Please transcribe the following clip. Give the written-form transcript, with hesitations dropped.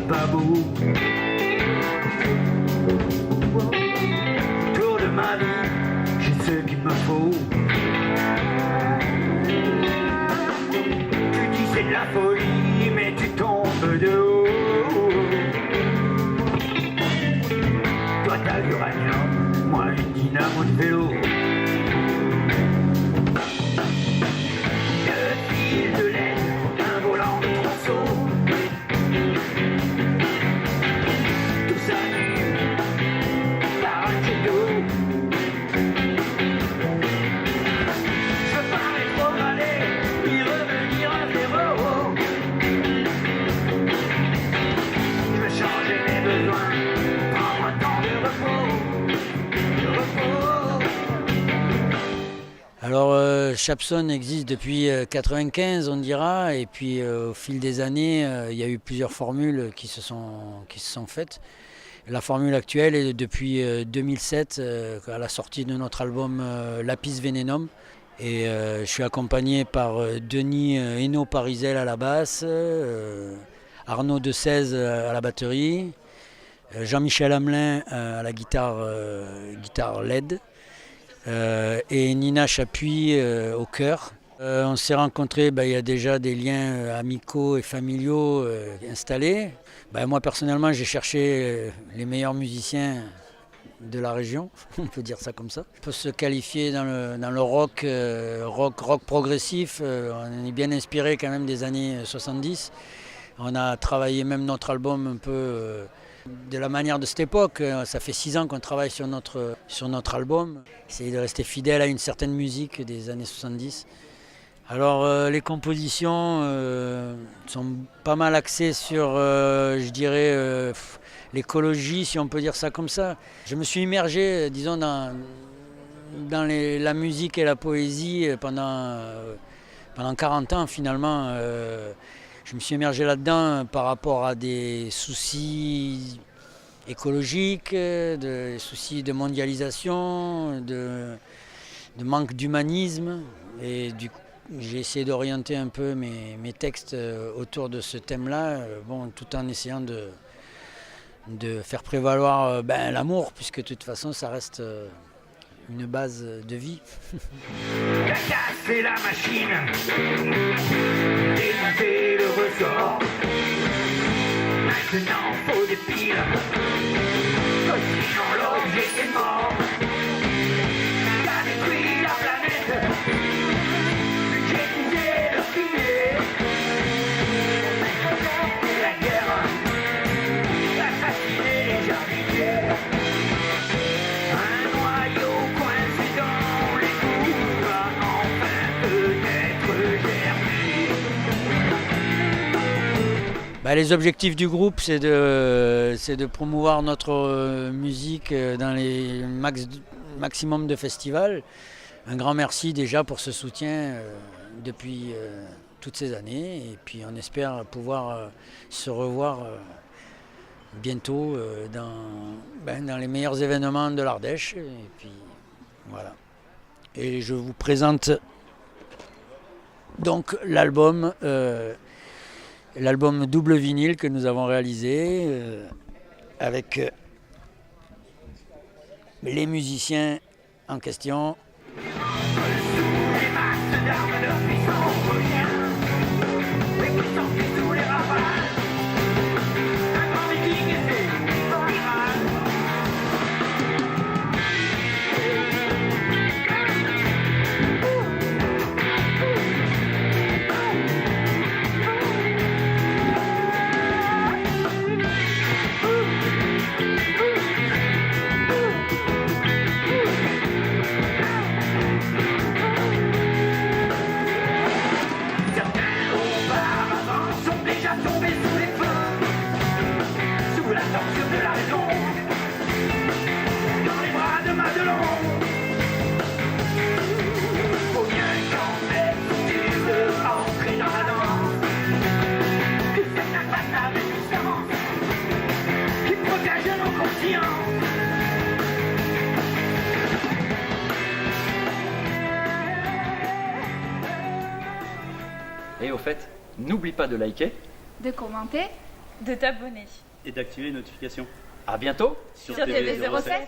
pas beau. Autour de ma vie, j'ai ce qu'il me faut. Tu dis c'est de la folie, mais tu tombes de haut. Toi t'as l'uranium, moi une dynamo de vélo. Alors Chapson existe depuis 1995 on dira, et puis au fil des années il y a eu plusieurs formules qui se sont faites. La formule actuelle est depuis 2007 à la sortie de notre album Lapis Venenum, et je suis accompagné par Denis Hainaut-Parizel à la basse, Arnaud De 16 à la batterie, Jean-Michel Hamelin à la guitare LED, et Nina Chapuis au chœur. On s'est rencontrés, il y a déjà des liens amicaux et familiaux installés. Moi personnellement j'ai cherché les meilleurs musiciens de la région, on peut dire ça comme ça. On peut se qualifier dans le rock progressif, on est bien inspiré quand même des années 70. On a travaillé même notre album un peu de la manière de cette époque. Ça fait 6 ans qu'on travaille sur notre album. Essayer de rester fidèle à une certaine musique des années 70. Alors les compositions sont pas mal axées sur, je dirais, l'écologie, si on peut dire ça comme ça. Je me suis immergé, disons, dans la musique et la poésie pendant 40 ans finalement. Je me suis immergé là-dedans par rapport à des soucis écologiques, des soucis de mondialisation, de manque d'humanisme. Et du coup, j'ai essayé d'orienter un peu mes textes autour de ce thème-là, tout en essayant de faire prévaloir l'amour, puisque de toute façon ça reste une base de vie. T'as cassé la machine, démonté le ressort. Maintenant faut des piles, sinon l'objet est mort. T'as détruit la planète, budgétisé le filet. La guerre, assassiné les jardiniers. Un noyau coincé dans les coups va enfin peut-être germer. Les objectifs du groupe, c'est de promouvoir notre musique dans les maximum de festivals. Un grand merci déjà pour ce soutien depuis toutes ces années, et puis on espère pouvoir se revoir bientôt dans les meilleurs événements de l'Ardèche. Et puis voilà. Et je vous présente donc l'album double vinyle que nous avons réalisé avec les musiciens en question. Et au fait, n'oublie pas de liker, de commenter de t'abonner et d'activer les notifications. À bientôt sur sur TV07.